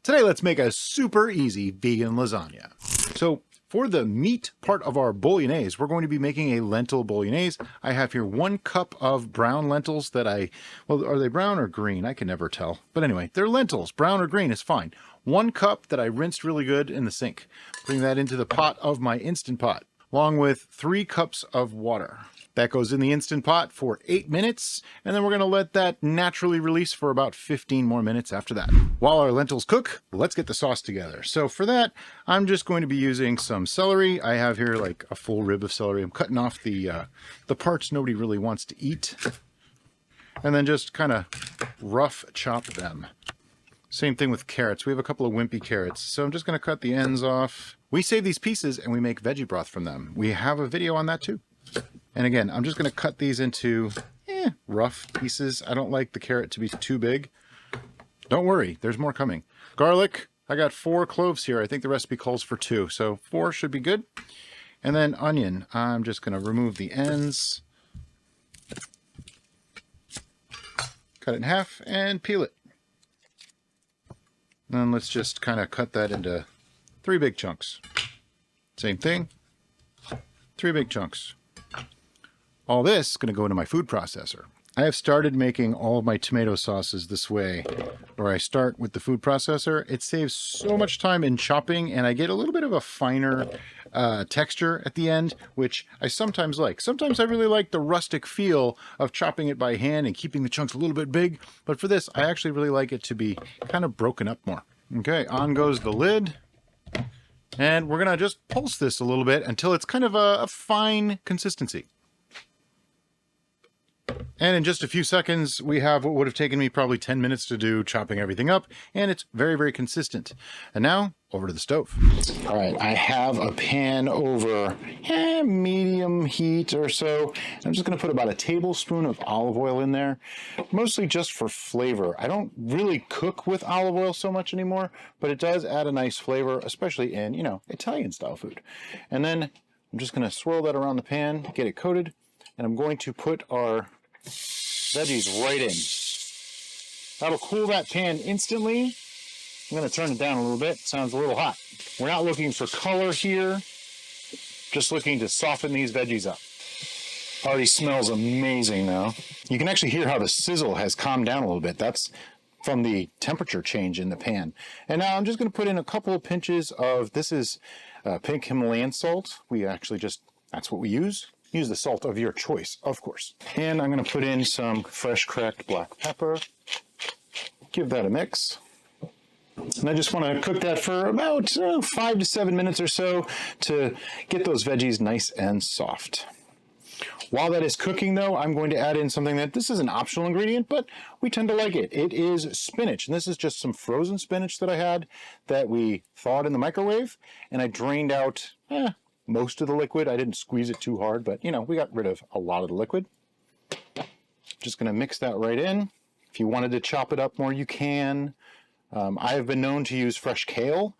Today, let's make a super easy vegan lasagna. So for the meat part of our bolognese, we're going to be making a lentil bolognese. I have here 1 cup of brown lentils that well, are they brown or green? I can never tell. But anyway, they're lentils. Brown or green is fine. 1 cup that I rinsed really good in the sink. Bring that into the pot of my Instant Pot, along with 3 cups of water. That goes in the Instant Pot for 8 minutes, and then we're going to let that naturally release for about 15 more minutes after that. While our lentils cook, let's get the sauce together. So for that, I'm just going to be using some celery. I have here like a full rib of celery. I'm cutting off the parts nobody really wants to eat, and then just kind of rough chop them. Same thing with carrots. We have a couple of wimpy carrots, so I'm just going to cut the ends off. We save these pieces and we make veggie broth from them. We have a video on that too. And again, I'm just going to cut these into rough pieces. I don't like the carrot to be too big. Don't worry, there's more coming. Garlic, I got 4 cloves here. I think the recipe calls for 2, so 4 should be good. And then onion, I'm just going to remove the ends, cut it in half, and peel it. Then let's just kind of cut that into 3 big chunks. Same thing, 3 big chunks. All this is going to go into my food processor. I have started making all of my tomato sauces this way, where I start with the food processor. It saves so much time in chopping, and I get a little bit of a finer texture at the end, which I sometimes like. Sometimes I really like the rustic feel of chopping it by hand and keeping the chunks a little bit big, but for this, I actually really like it to be kind of broken up more. Okay, on goes the lid. And we're going to just pulse this a little bit until it's kind of a fine consistency. And in just a few seconds, we have what would have taken me probably 10 minutes to do, chopping everything up, and it's very, very consistent. And now, over to the stove. All right, I have a pan over medium heat or so. I'm just going to put about a tablespoon of olive oil in there, mostly just for flavor. I don't really cook with olive oil so much anymore, but it does add a nice flavor, especially in, Italian-style food. And then I'm just going to swirl that around the pan, get it coated, and I'm going to put our veggies right in. That'll cool that pan instantly. I'm going to turn it down a little bit. It sounds a little hot. We're not looking for color here, just looking to soften these veggies up. Already smells amazing now. You can actually hear how the sizzle has calmed down a little bit. That's from the temperature change in the pan. And now I'm just going to put in a couple of pinches of, this is pink Himalayan salt. We actually that's what we use. Use the salt of your choice, of course. And I'm going to put in some fresh cracked black pepper. Give that a mix. And I just want to cook that for about 5 to 7 minutes or so to get those veggies nice and soft. While that is cooking, though, I'm going to add in something this is an optional ingredient, but we tend to like it. It is spinach, and this is just some frozen spinach that I had that we thawed in the microwave, and I drained out most of the liquid. I didn't squeeze it too hard, but we got rid of a lot of the liquid. Just going to mix that right in. If you wanted to chop it up more, you can. I have been known to use fresh kale,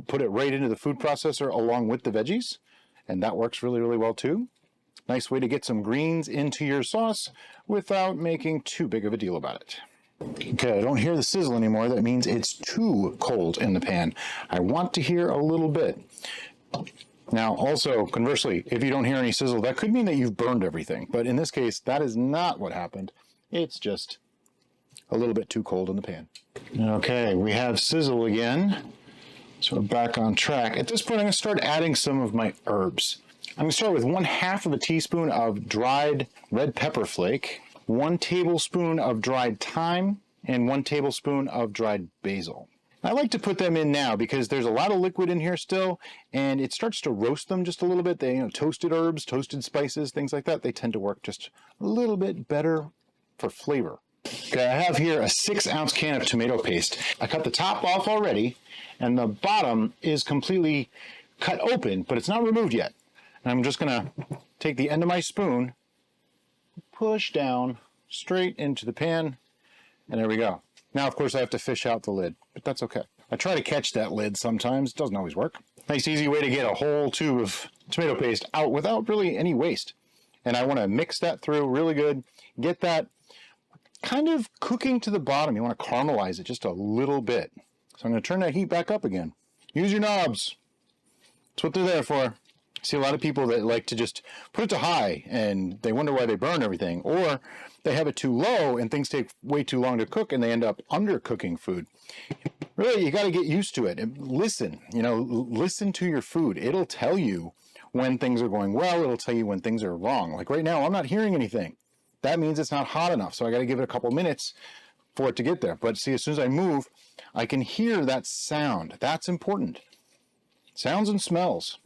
put it right into the food processor along with the veggies, and that works really, really well too. Nice way to get some greens into your sauce without making too big of a deal about it. Okay, I don't hear the sizzle anymore. That means it's too cold in the pan. I want to hear a little bit. Now, also, conversely, if you don't hear any sizzle, that could mean that you've burned everything. But in this case, that is not what happened. It's just a little bit too cold in the pan. Okay, we have sizzle again. So we're back on track. At this point, I'm going to start adding some of my herbs. I'm going to start with 1/2 of a teaspoon of dried red pepper flake, 1 tablespoon of dried thyme, and 1 tablespoon of dried basil. I like to put them in now because there's a lot of liquid in here still, and it starts to roast them just a little bit. They, toasted herbs, toasted spices, things like that, they tend to work just a little bit better for flavor. Okay, I have here a 6-ounce can of tomato paste. I cut the top off already, and the bottom is completely cut open, but it's not removed yet. And I'm just gonna take the end of my spoon, push down straight into the pan, and there we go. Now, of course, I have to fish out the lid, but that's okay. I try to catch that lid sometimes. It doesn't always work. Nice, easy way to get a whole tube of tomato paste out without really any waste. And I want to mix that through really good, get that kind of cooking to the bottom. You want to caramelize it just a little bit. So I'm going to turn that heat back up again. Use your knobs. That's what they're there for. I see a lot of people that like to just put it to high and they wonder why they burn everything. Or they have it too low and things take way too long to cook and they end up undercooking food. Really, you got to get used to it and listen. Listen to your food. It'll tell you when things are going well. It'll tell you when things are wrong. Like right now, I'm not hearing anything. That means it's not hot enough. So I got to give it a couple minutes for it to get there. But see, as soon as I move, I can hear that sound. That's important. Sounds and smells.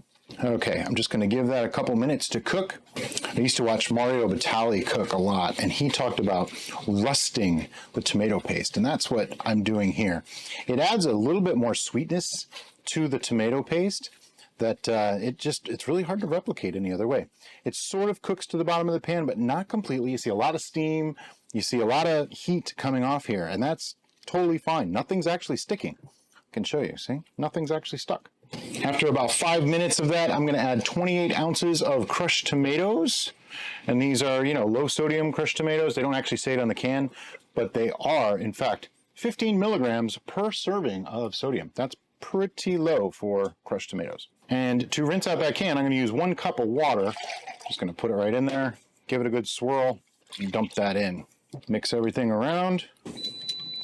Okay, I'm just going to give that a couple minutes to cook. I used to watch Mario Batali cook a lot, and he talked about rusting the tomato paste, and that's what I'm doing here. It adds a little bit more sweetness to the tomato paste that it's really hard to replicate any other way. It sort of cooks to the bottom of the pan, but not completely. You see a lot of steam, you see a lot of heat coming off here, and that's totally fine. Nothing's actually sticking. I can show you, see? Nothing's actually stuck. After about 5 minutes of that, I'm going to add 28 ounces of crushed tomatoes. And these are, low sodium crushed tomatoes. They don't actually say it on the can, but they are, in fact, 15 milligrams per serving of sodium. That's pretty low for crushed tomatoes. And to rinse out that can, I'm going to use 1 cup of water. Just going to put it right in there, give it a good swirl, and dump that in. Mix everything around.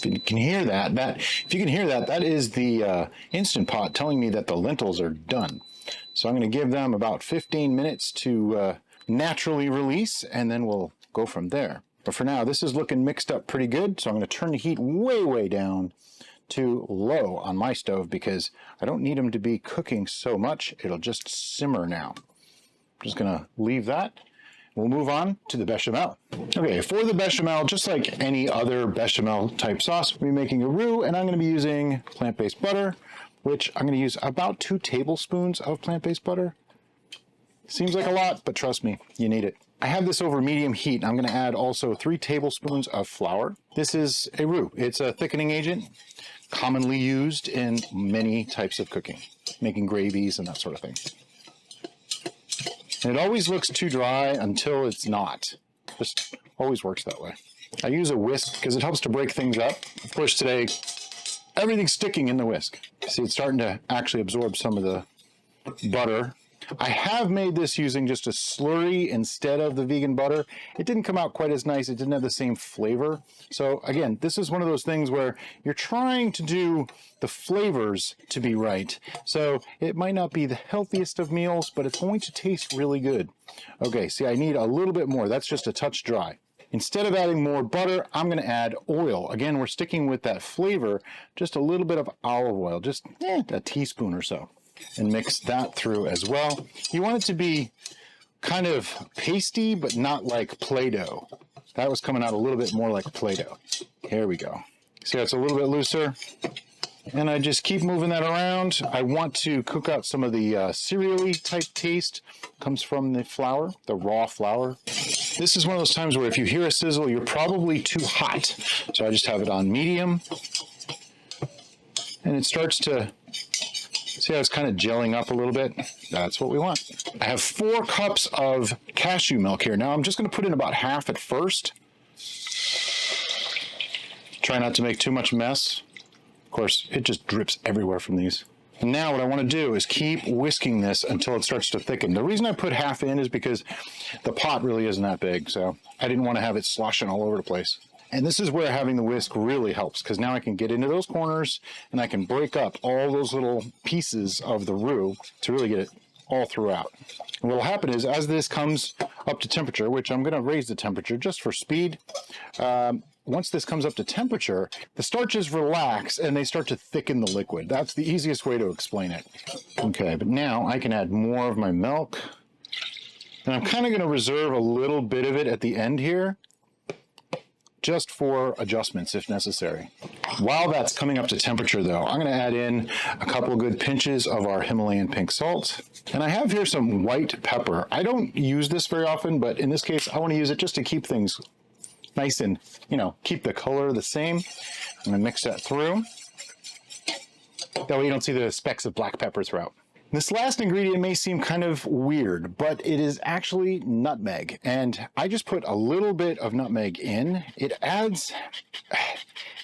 If you can hear that, that is the Instant Pot telling me that the lentils are done. So I'm going to give them about 15 minutes to naturally release, and then we'll go from there. But for now, this is looking mixed up pretty good, so I'm going to turn the heat way, way down to low on my stove because I don't need them to be cooking so much. It'll just simmer now. I'm just going to leave that. We'll move on to the bechamel. Okay, for the bechamel, just like any other bechamel type sauce, we'll be making a roux, and I'm going to be using plant-based butter, which I'm going to use about 2 tablespoons of plant-based butter. Seems like a lot, but trust me, you need it. I have this over medium heat. I'm going to add also 3 tablespoons of flour. This is a roux. It's a thickening agent, commonly used in many types of cooking, making gravies and that sort of thing. And it always looks too dry until it's not. Just always works that way. I use a whisk because it helps to break things up. Of course, today, everything's sticking in the whisk. See, it's starting to actually absorb some of the butter. I have made this using just a slurry instead of the vegan butter. It didn't come out quite as nice. It didn't have the same flavor. So again, this is one of those things where you're trying to do the flavors to be right. So it might not be the healthiest of meals, but it's going to taste really good. Okay, see, I need a little bit more. That's just a touch dry. Instead of adding more butter, I'm going to add oil. Again, we're sticking with that flavor, just a little bit of olive oil, just a teaspoon or so. And mix that through as well. You want it to be kind of pasty, but not like Play-Doh. That was coming out a little bit more like Play-Doh. Here we go. See how it's a little bit looser? And I just keep moving that around. I want to cook out some of the cereal-y type taste. Comes from the flour, the raw flour. This is one of those times where if you hear a sizzle, you're probably too hot. So I just have it on medium. And it starts to, see how it's kind of gelling up a little bit? That's what we want. I have 4 cups of cashew milk here. Now I'm just going to put in about half at first. Try not to make too much mess. Of course, it just drips everywhere from these. And now what I want to do is keep whisking this until it starts to thicken. The reason I put half in is because the pot really isn't that big, so I didn't want to have it sloshing all over the place. And this is where having the whisk really helps, because now I can get into those corners and I can break up all those little pieces of the roux to really get it all throughout. And what will happen is as this comes up to temperature, which I'm going to raise the temperature just for speed, once this comes up to temperature, the starches relax and they start to thicken the liquid. That's the easiest way to explain it. Okay, but now I can add more of my milk. And I'm kind of going to reserve a little bit of it at the end here, just for adjustments if necessary. While that's coming up to temperature though, I'm gonna add in a couple good pinches of our Himalayan pink salt. And I have here some white pepper. I don't use this very often, but in this case, I wanna use it just to keep things nice and, keep the color the same. I'm gonna mix that through. That way you don't see the specks of black pepper throughout. This last ingredient may seem kind of weird, but it is actually nutmeg. And I just put a little bit of nutmeg in. It adds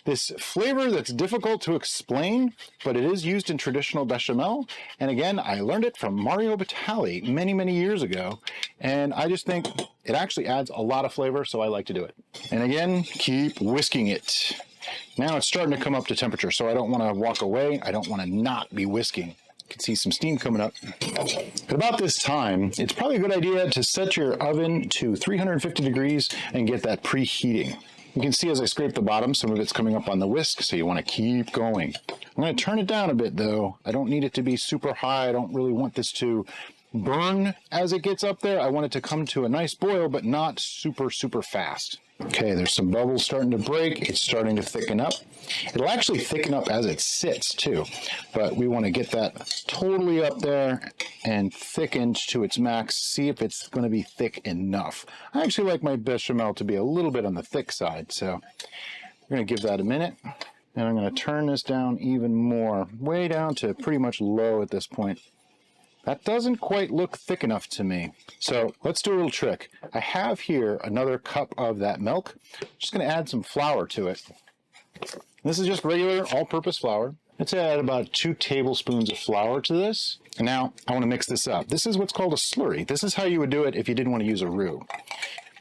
this flavor that's difficult to explain, but it is used in traditional bechamel. And again, I learned it from Mario Batali many, many years ago. And I just think it actually adds a lot of flavor, so I like to do it. And again, keep whisking it. Now it's starting to come up to temperature, so I don't want to walk away. I don't want to not be whisking. You can see some steam coming up. At about this time, it's probably a good idea to set your oven to 350 degrees and get that preheating. You can see as I scrape the bottom, some of it's coming up on the whisk, so you want to keep going. I'm going to turn it down a bit though. I don't need it to be super high. I don't really want this to burn as it gets up there. I want it to come to a nice boil, but not super, super fast. Okay, there's some bubbles starting to break. It's starting to thicken up. It'll actually thicken up as it sits too, but we want to get that totally up there and thickened to its max. See if it's going to be thick enough. I actually like my bechamel to be a little bit on the thick side, so we're going to give that a minute. And I'm going to turn this down even more, way down to pretty much low at this point. That doesn't quite look thick enough to me. So let's do a little trick. I have here another cup of that milk. I'm just going to add some flour to it. This is just regular all-purpose flour. Let's add about 2 tablespoons of flour to this. And now I want to mix this up. This is what's called a slurry. This is how you would do it if you didn't want to use a roux.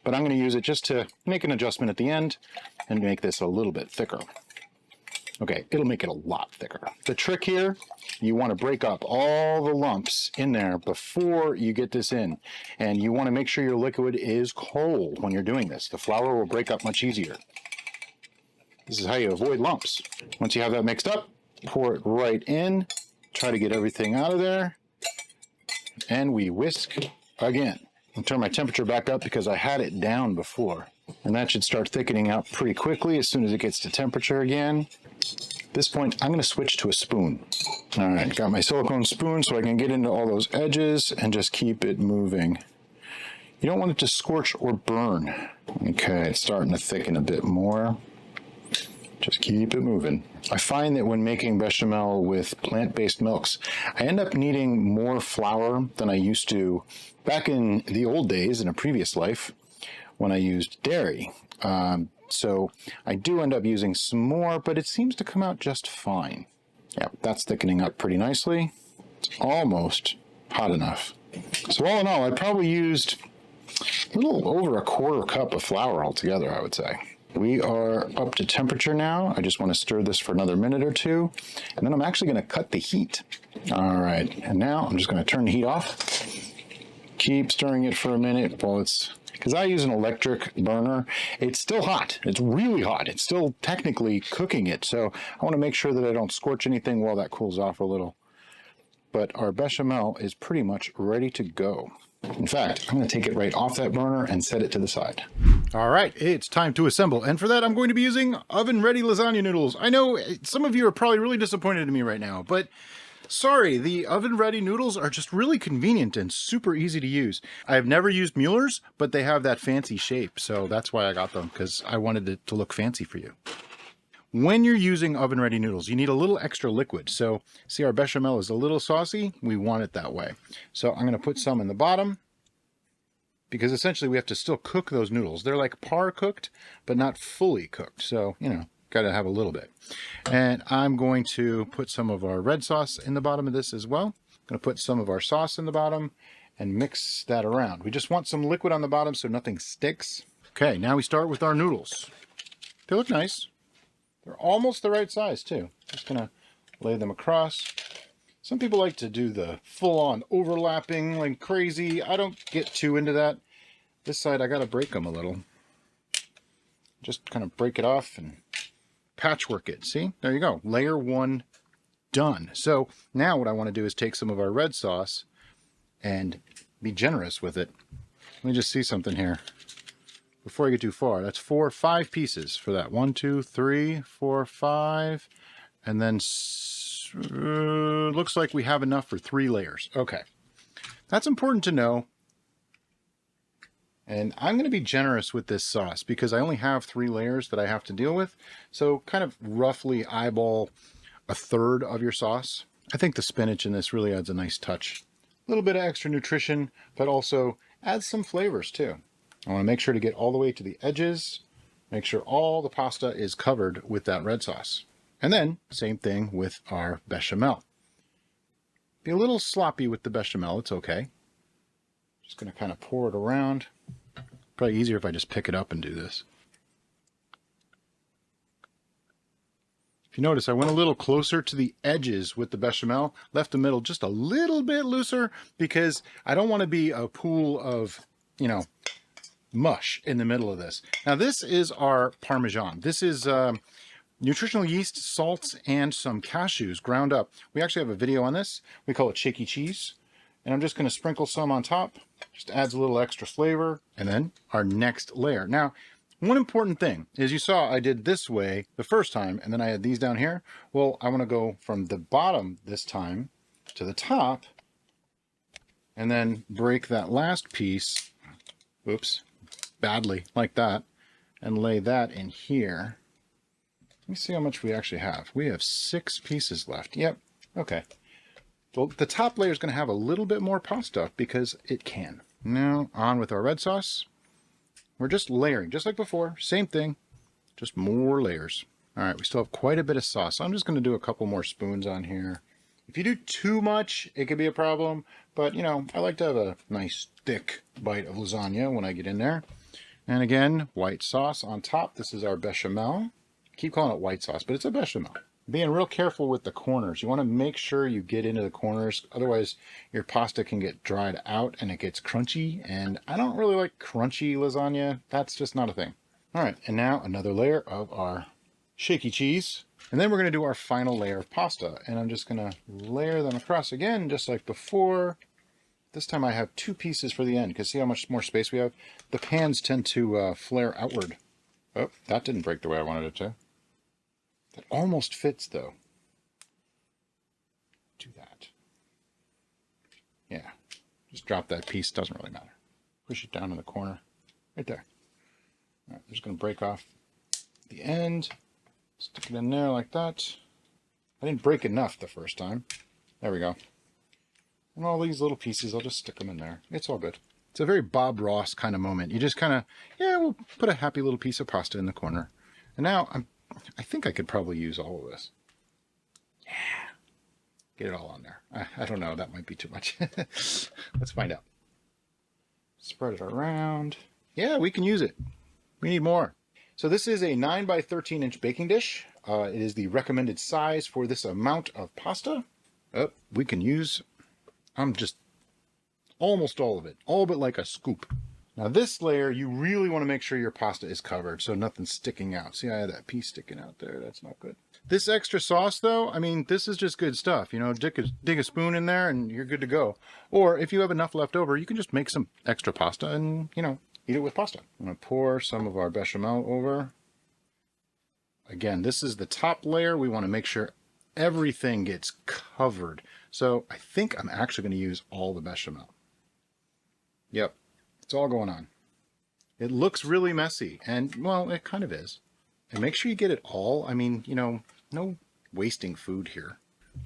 But I'm going to use it just to make an adjustment at the end and make this a little bit thicker. Okay, it'll make it a lot thicker. The trick here, you want to break up all the lumps in there before you get this in. And you want to make sure your liquid is cold when you're doing this. The flour will break up much easier. This is how you avoid lumps. Once you have that mixed up, pour it right in. Try to get everything out of there. And we whisk again. I'll turn my temperature back up because I had it down before. And that should start thickening out pretty quickly as soon as it gets to temperature again. At this point, I'm going to switch to a spoon. All right, got my silicone spoon so I can get into all those edges and just keep it moving. You don't want it to scorch or burn. Okay, it's starting to thicken a bit more. Just keep it moving. I find that when making bechamel with plant-based milks, I end up needing more flour than I used to back in the old days in a previous life when I used dairy. So I do end up using some more, but it seems to come out just fine. Yeah, that's thickening up pretty nicely. It's almost hot enough. So all in all, I probably used a little over 1/4 cup of flour altogether, I would say. We are up to temperature now. I just want to stir this for another minute or two, and then I'm actually going to cut the heat. All right, and now I'm just going to turn the heat off. Keep stirring it for a minute while it's, because I use an electric burner, it's still hot. It's really hot. It's still technically cooking it, so I want to make sure that I don't scorch anything while that cools off a little. But our bechamel is pretty much ready to go. In fact, I'm going to take it right off that burner and set it to the side. All right, it's time to assemble. And for that, I'm going to be using oven-ready lasagna noodles. I know some of you are probably really disappointed in me right now, but sorry, the oven-ready noodles are just really convenient and super easy to use. I've never used Mueller's, but they have that fancy shape, so that's why I got them, because I wanted it to look fancy for you. When you're using oven-ready noodles, you need a little extra liquid. So, see, our bechamel is a little saucy. We want it that way. So I'm going to put some in the bottom, because essentially we have to still cook those noodles. They're like par cooked, but not fully cooked. So, you know, got to have a little bit. And I'm going to put some of our red sauce in the bottom of this as well. I'm going to put some of our sauce in the bottom and mix that around. We just want some liquid on the bottom so nothing sticks. Okay, now we start with our noodles. They look nice. They're almost the right size too. Just gonna lay them across. Some people like to do the full-on overlapping like crazy. I don't get too into that. This side I gotta break them a little. Just kind of break it off and patchwork it. See? There you go. Layer 1 done. So now what I want to do is take some of our red sauce and be generous with it. Let me just see something here. Before I get too far, that's 5 pieces for that. 1, 2, 3, 4, 5. And then looks like we have enough for 3 layers. Okay. That's important to know. And I'm going to be generous with this sauce because I only have 3 layers that I have to deal with. So kind of roughly eyeball 1/3 of your sauce. I think the spinach in this really adds a nice touch. A little bit of extra nutrition, but also adds some flavors too. I want to make sure to get all the way to the edges Make sure all the pasta is covered with that red sauce. And then, same thing with our bechamel. Be a little sloppy with the bechamel, it's okay. Just going to kind of pour it around. Probably easier if I just pick it up and do this. If you notice, I went a little closer to the edges with the bechamel, left the middle just a little bit looser because I don't want to be a pool of, mush in the middle of this. Now this is our Parmesan. This is nutritional yeast, salts, and some cashews ground up. We actually have a video on this. We call it shaky cheese. And I'm just going to sprinkle some on top. Just adds a little extra flavor. And then our next layer. Now, one important thing is you saw I did this way the first time, and then I had these down here. Well, I want to go from the bottom this time to the top, and then break that last piece, oops, badly, like that, and lay that in here. Let me see how much we actually have. We have 6 pieces left. Yep, okay. Well, the top layer is going to have a little bit more pasta because it can. Now, on with our red sauce. We're just layering, just like before. Same thing, just more layers. All right, we still have quite a bit of sauce. So I'm just going to do a couple more spoons on here. If you do too much, it could be a problem. But, I like to have a nice thick bite of lasagna when I get in there. And again, white sauce on top. This is our bechamel. I keep calling it white sauce, but it's a bechamel. Being real careful with the corners. You want to make sure you get into the corners. Otherwise, your pasta can get dried out and it gets crunchy. And I don't really like crunchy lasagna. That's just not a thing. All right, and now another layer of our shaky cheese. And then we're going to do our final layer of pasta. And I'm just going to layer them across again, just like before. This time I have 2 pieces for the end, because see how much more space we have? The pans tend to flare outward. Oh, that didn't break the way I wanted it to. It almost fits, though. Do that. Yeah. Just drop that piece. Doesn't really matter. Push it down in the corner. Right there. All right, I'm just going to break off the end. Stick it in there like that. I didn't break enough the first time. There we go. And all these little pieces, I'll just stick them in there. It's all good. It's a very Bob Ross kind of moment. You just kind of, we'll put a happy little piece of pasta in the corner. And now I think I could probably use all of this. Yeah. Get it all on there. I don't know. That might be too much. Let's find out. Spread it around. Yeah, we can use it. We need more. So this is a 9 by 13 inch baking dish. It is the recommended size for this amount of pasta. We can use, just almost all of it. All but like a scoop. Now this layer, you really want to make sure your pasta is covered so nothing's sticking out. See, I had that piece sticking out there. That's not good. This extra sauce though, this is just good stuff. Dig a spoon in there and you're good to go. Or if you have enough left over, you can just make some extra pasta and, eat it with pasta. I'm going to pour some of our bechamel over. Again, this is the top layer. We want to make sure everything gets covered. So I think I'm actually going to use all the bechamel. Yep. It's all going on. It looks really messy, and, well, it kind of is. And make sure you get it all. No wasting food here.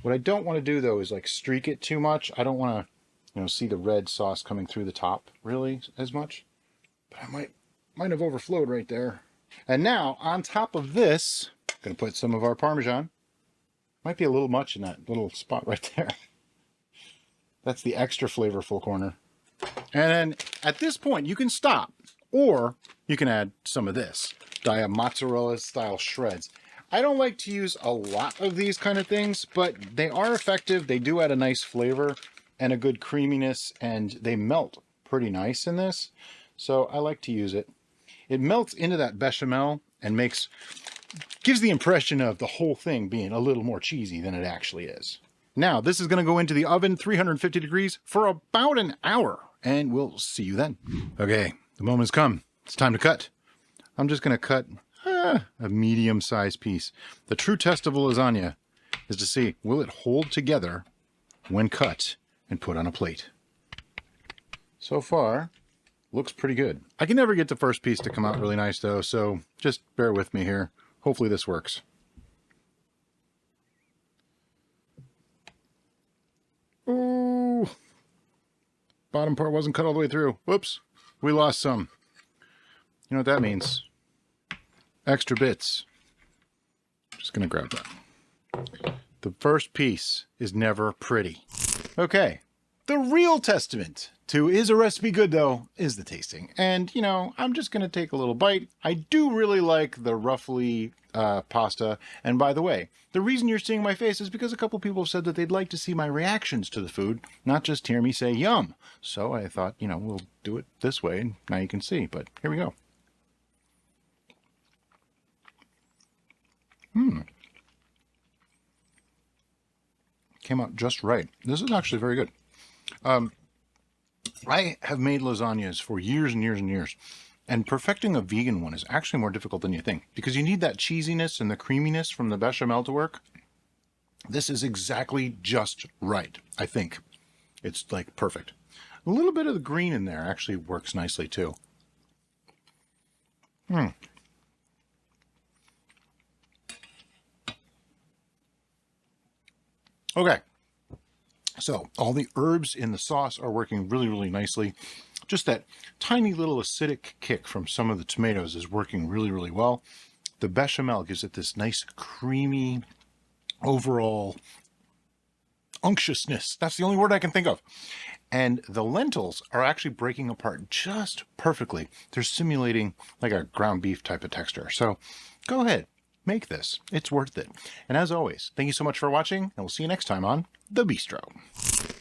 What I don't want to do, though, is, streak it too much. I don't want to, see the red sauce coming through the top, really, as much. But I might have overflowed right there. And now, on top of this, I'm going to put some of our Parmesan. Might be a little much in that little spot right there. That's the extra flavorful corner. And then at this point, you can stop, or you can add some of this. I have mozzarella style shreds. I don't like to use a lot of these kind of things, but they are effective. They do add a nice flavor and a good creaminess, and they melt pretty nice in this. So I like to use it. It melts into that bechamel and gives the impression of the whole thing being a little more cheesy than it actually is. Now, this is going to go into the oven, 350 degrees, for about an hour, and we'll see you then. Okay, the moment's come. It's time to cut. I'm just going to cut a medium-sized piece. The true test of a lasagna is to see, will it hold together when cut and put on a plate? So far, looks pretty good. I can never get the first piece to come out really nice, though, so just bear with me here. Hopefully this works. Ooh, bottom part wasn't cut all the way through. Whoops, we lost some. You know what that means? extra bits. Just gonna grab that. The first piece is never pretty. Okay, the real testament to is a recipe good though is the tasting. And you know, I'm just gonna take a little bite. I do really like the roughly pasta. And by the way, the reason you're seeing my face is because a couple people have said that they'd like to see my reactions to the food, not just hear me say yum. So I thought, you know, we'll do it this way and now you can see, but here we go. Came out just right. This is actually very good. I have made lasagnas for years and years and years, and perfecting a vegan one is actually more difficult than you think because you need that cheesiness and the creaminess from the bechamel to work. This is exactly just right, I think. It's like perfect. A little bit of the green in there actually works nicely too. Okay, so all the herbs in the sauce are working really, really nicely. Just that tiny little acidic kick from some of the tomatoes is working really, really well. The bechamel gives it this nice creamy overall unctuousness. That's the only word I can think of. And the lentils are actually breaking apart just perfectly. They're simulating like a ground beef type of texture. So go ahead. Make this. It's worth it. And as always, thank you so much for watching, and we'll see you next time on The Bistro.